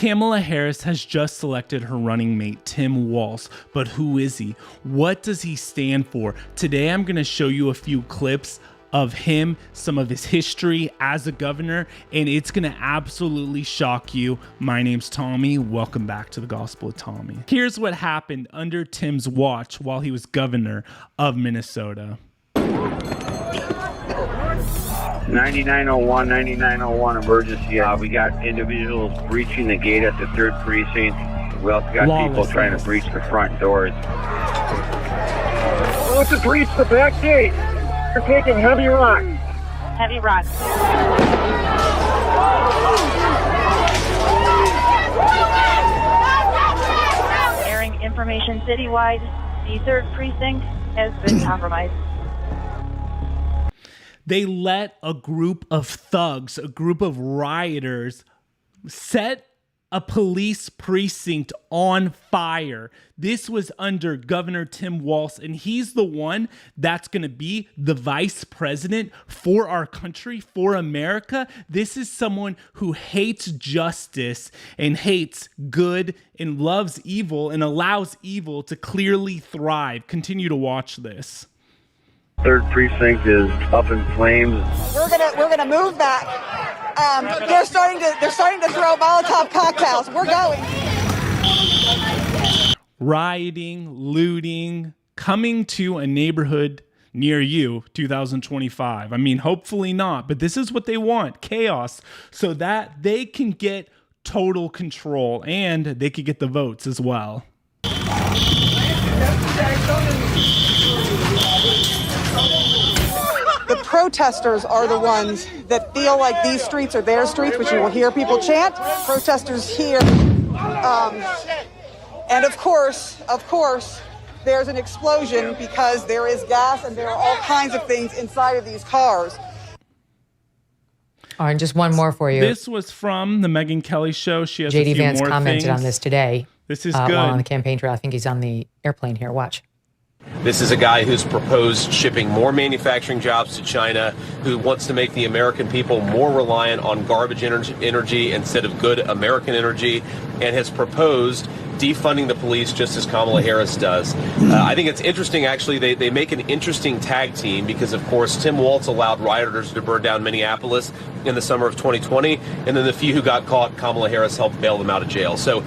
Kamala Harris has just selected her running mate, Tim Walz, but who is he? What does he stand for? Today, I'm going to show you a few clips of him, some of his history as a governor, and it's going to absolutely shock you. My name's Tommy. Welcome back to the Gospel of Tommy. Here's what happened under Tim's watch while he was governor of Minnesota. 9901, 9901 emergency. We got individuals breaching the gate at the 3rd precinct. We also got people trying to breach the front doors. Let's breach the back gate. They're taking heavy rock. Heavy rock. Airing information citywide. The 3rd precinct has been compromised. They let a group of thugs, a group of rioters, set a police precinct on fire. This was under Governor Tim Walz, and he's the one that's going to be the vice president for our country, for America. This is someone who hates justice and hates good and loves evil and allows evil to clearly thrive. Continue to watch this. 3rd precinct is up in flames. We're gonna move back. They're starting to throw Molotov cocktails. We're going. Rioting, looting, coming to a neighborhood near you, 2025. I mean, hopefully not, but this is what they want, chaos, so that they can get total control and they could get the votes as well. The protesters are the ones that feel like these streets are their streets, which you will hear people chant. Protesters here. And of course, there's an explosion because there is gas and there are all kinds of things inside of these cars. All right, just one more for you. This was from the Megyn Kelly show. She has a J.D. few Vance more commented things on this today. This is good. While on the campaign trail. I think he's on the airplane here. Watch. This is a guy who's proposed shipping more manufacturing jobs to China, who wants to make the American people more reliant on garbage energy instead of good American energy, and has proposed defunding the police just as Kamala Harris does. I think it's interesting, actually. They make an interesting tag team because, of course, Tim Walz allowed rioters to burn down Minneapolis in the summer of 2020, and then the few who got caught, Kamala Harris helped bail them out of jail. So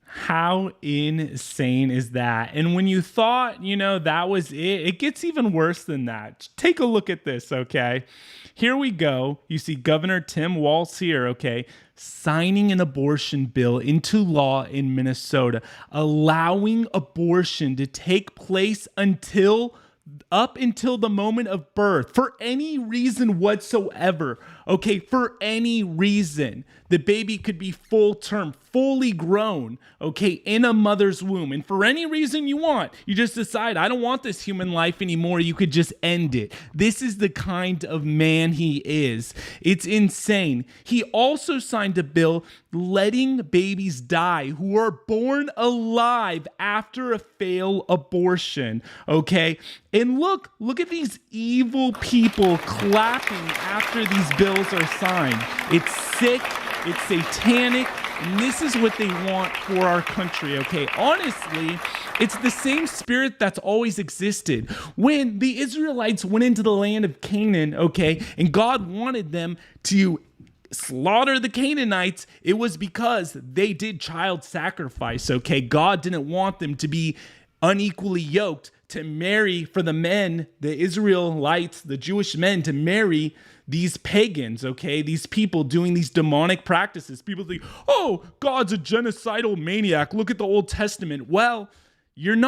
how insane is that? And when you thought, that was it, it gets even worse than that. Take a look at this, okay? Here we go. You see Governor Tim Walz here, okay, signing an abortion bill into law in Minnesota, allowing abortion to take place up until the moment of birth, for any reason whatsoever, okay, for any reason. The baby could be full term, fully grown, okay, in a mother's womb. And for any reason you want, you just decide, I don't want this human life anymore. You could just end it. This is the kind of man he is. It's insane. He also signed a bill letting babies die who are born alive after a failed abortion, okay? And look at these evil people clapping after these bills are signed. It's sick. It's satanic, and this is what they want for our country, okay? Honestly, it's the same spirit that's always existed. When the Israelites went into the land of Canaan, okay, and God wanted them to slaughter the Canaanites, it was because they did child sacrifice, okay? God didn't want them to be unequally yoked, to marry for the men, the Israelites, the Jewish men, to marry these pagans, okay? These people doing these demonic practices. People think, oh, God's a genocidal maniac. Look at the Old Testament. Well, you're just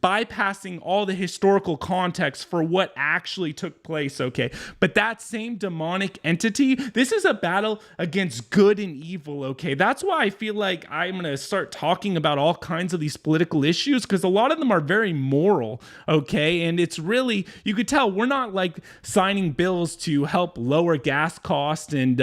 bypassing all the historical context for what actually took place, okay? But that same demonic entity, this is a battle against good and evil, okay? That's why I feel like I'm going to start talking about all kinds of these political issues, because a lot of them are very moral, okay? And it's really, you could tell we're not like signing bills to help lower gas costs and,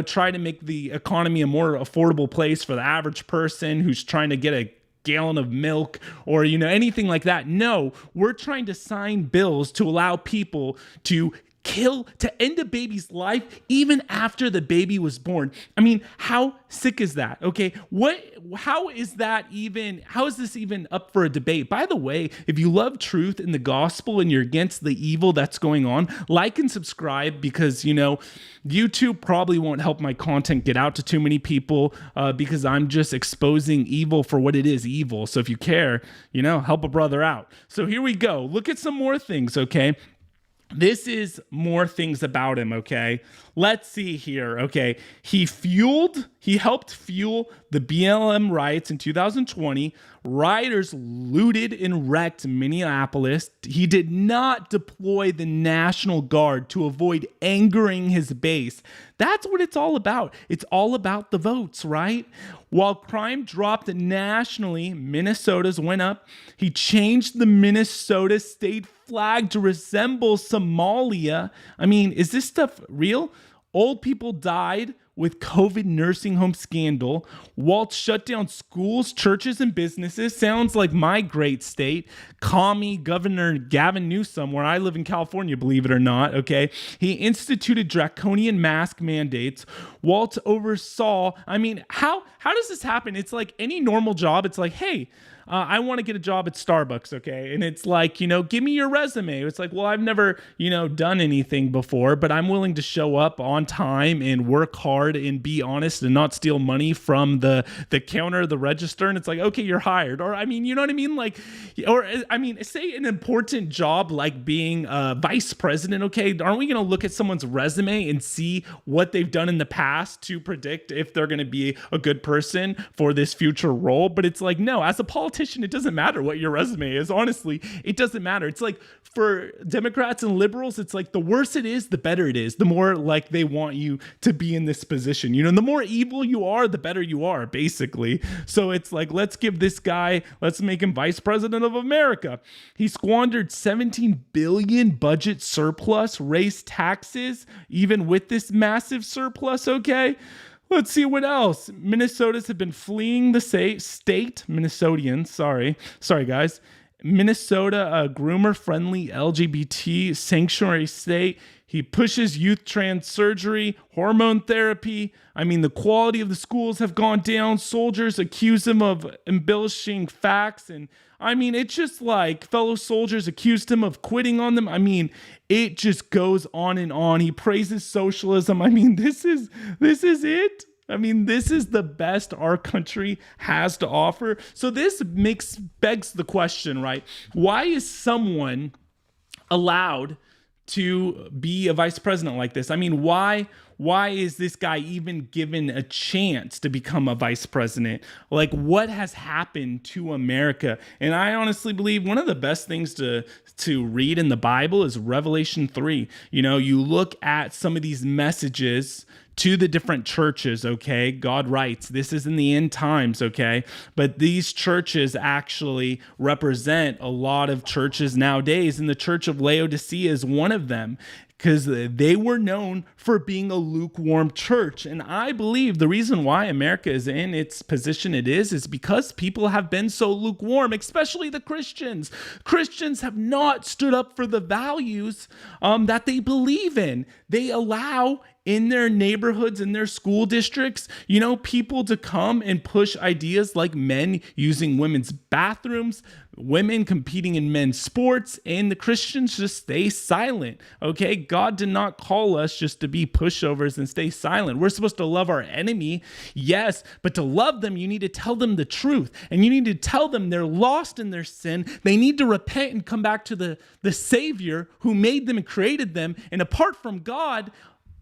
try to make the economy a more affordable place for the average person who's trying to get a gallon of milk or, anything like that. No, we're trying to sign bills to allow people to to end a baby's life even after the baby was born. I mean, how sick is that? Okay. How is this even up for a debate? By the way, if you love truth in the gospel and you're against the evil that's going on, like and subscribe, because, YouTube probably won't help my content get out to too many people because I'm just exposing evil for what it is, evil. So if you care, help a brother out. So here we go. Look at some more things, okay? This is more things about him, okay? Let's see here, okay? He helped fuel the BLM riots in 2020. Rioters looted and wrecked Minneapolis. He did not deploy the National Guard to avoid angering his base. That's what it's all about. It's all about the votes, right? While crime dropped nationally, Minnesota's went up. He changed the Minnesota state flag to resemble Somalia. I mean, is this stuff real? Old people died with COVID nursing home scandal. Walz shut down schools, churches, and businesses. Sounds like my great state. Commie Governor Gavin Newsom, where I live in California, believe it or not, okay? He instituted draconian mask mandates. Walz oversaw, how does this happen? It's like any normal job. It's like, hey, I want to get a job at Starbucks, okay? And it's like, give me your resume. It's like, well, I've never, done anything before, but I'm willing to show up on time and work hard and be honest and not steal money from the counter, the register. And it's like, okay, you're hired. Or, you know what I mean? Like, say an important job like being vice president, okay? Aren't we going to look at someone's resume and see what they've done in the past to predict if they're going to be a good person for this future role? But it's like, no, as a politician, it doesn't matter what your resume is. Honestly, it doesn't matter. It's like for Democrats and liberals, it's like the worse it is, the better it is. The more like they want you to be in this position, the more evil you are, the better you are, basically. So it's like, let's make him vice president of America. He squandered $17 billion budget surplus, raised taxes, even with this massive surplus, okay? Let's see what else. Minnesotans have been fleeing the state. Minnesotians, sorry guys. Minnesota, a groomer-friendly LGBT sanctuary state. He pushes youth trans surgery, hormone therapy. The quality of the schools have gone down. Soldiers accuse him of embellishing facts. And it's just like fellow soldiers accused him of quitting on them. It just goes on and on. He praises socialism. This is it. This is the best our country has to offer. So this begs the question, right? Why is someone allowed to be a vice president like this? Why is this guy even given a chance to become a vice president? Like, what has happened to America? And I honestly believe one of the best things to read in the Bible is Revelation 3. You look at some of these messages to the different churches, okay? God writes, this is in the end times, okay? But these churches actually represent a lot of churches nowadays, and the Church of Laodicea is one of them, because they were known for being a lukewarm church. And I believe the reason why America is in its position it is because people have been so lukewarm, especially the Christians. Christians have not stood up for the values that they believe in. They allow in their neighborhoods, in their school districts, people to come and push ideas like men using women's bathrooms, women competing in men's sports, and the Christians just stay silent, okay? God did not call us just to be pushovers and stay silent. We're supposed to love our enemy, yes, but to love them, you need to tell them the truth, and you need to tell them they're lost in their sin. They need to repent and come back to the Savior who made them and created them, and apart from God,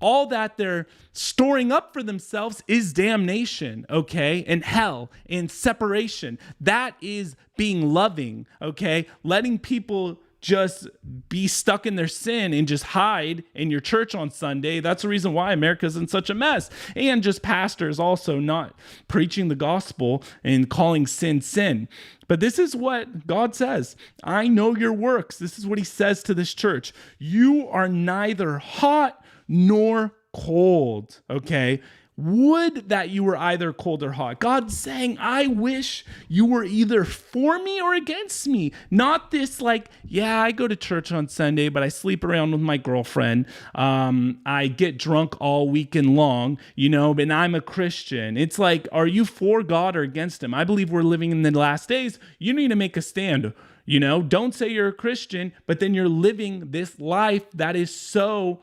all that they're storing up for themselves is damnation, okay? And hell and separation. That is being loving, okay? Letting people just be stuck in their sin and just hide in your church on Sunday. That's the reason why America's in such a mess. And just pastors also not preaching the gospel and calling sin, sin. But this is what God says. I know your works. This is what he says to this church. You are neither hot nor cold, okay? Would that you were either cold or hot. God's saying, I wish you were either for me or against me. Not this like, yeah, I go to church on Sunday, but I sleep around with my girlfriend. I get drunk all weekend long, and I'm a Christian. It's like, are you for God or against him? I believe we're living in the last days. You need to make a stand. Don't say you're a Christian, but then you're living this life that is so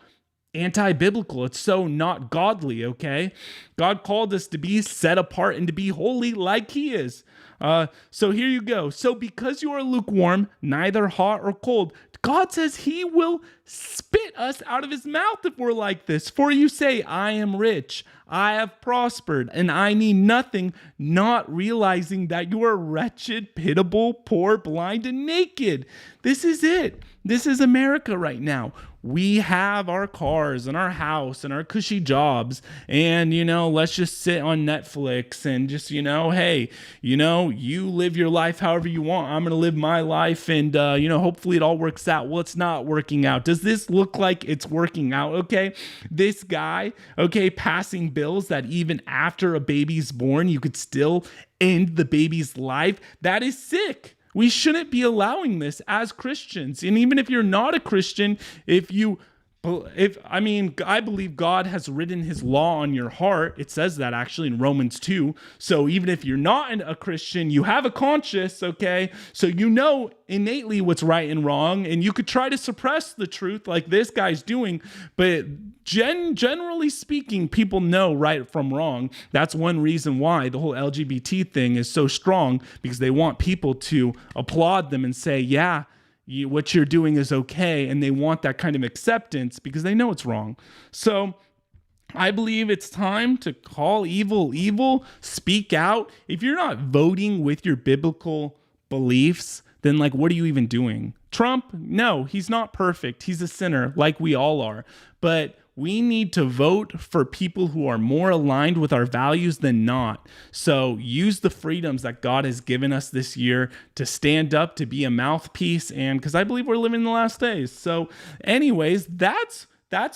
anti-biblical. It's so not godly, okay? God called us to be set apart and to be holy like he is. So here you go. So because you are lukewarm, neither hot or cold, God says he will spit us out of his mouth if we're like this. For you say, I am rich, I have prospered, and I need nothing, not realizing that you are wretched, pitiable, poor, blind, and naked. This is it. This is America right now. We have our cars and our house and our cushy jobs, and let's just sit on Netflix and just hey, you live your life however you want. I'm gonna live my life, and hopefully it all works out. Well, it's not working out. Does this look like it's working out? Okay, this guy, passing bills that even after a baby's born, you could still end the baby's life. That is sick. We shouldn't be allowing this as Christians. And even if you're not a Christian, I believe God has written his law on your heart. It says that actually in Romans 2. So even if you're not a Christian, you have a conscience, okay? So innately what's right and wrong, and you could try to suppress the truth like this guy's doing, but generally speaking, people know right from wrong. That's one reason why the whole LGBT thing is so strong, because they want people to applaud them and say, yeah, what you're doing is okay, and they want that kind of acceptance because they know it's wrong. So I believe it's time to call evil evil, speak out. If you're not voting with your biblical beliefs, then what are you even doing? Trump, no, he's not perfect. He's a sinner like we all are. But we need to vote for people who are more aligned with our values than not. So use the freedoms that God has given us this year to stand up, to be a mouthpiece, and because I believe we're living in the last days. So anyways, that's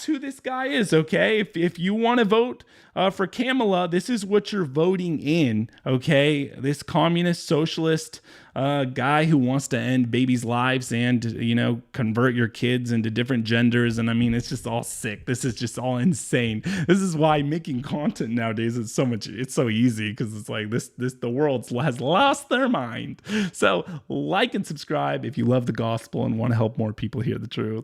who this guy is, okay? If you want to vote for Kamala, this is what you're voting in, okay? This communist, socialist guy who wants to end babies' lives and, convert your kids into different genders. And it's just all sick. This is just all insane. This is why making content nowadays is it's so easy, because it's like the world has lost their mind. So like and subscribe if you love the gospel and want to help more people hear the truth.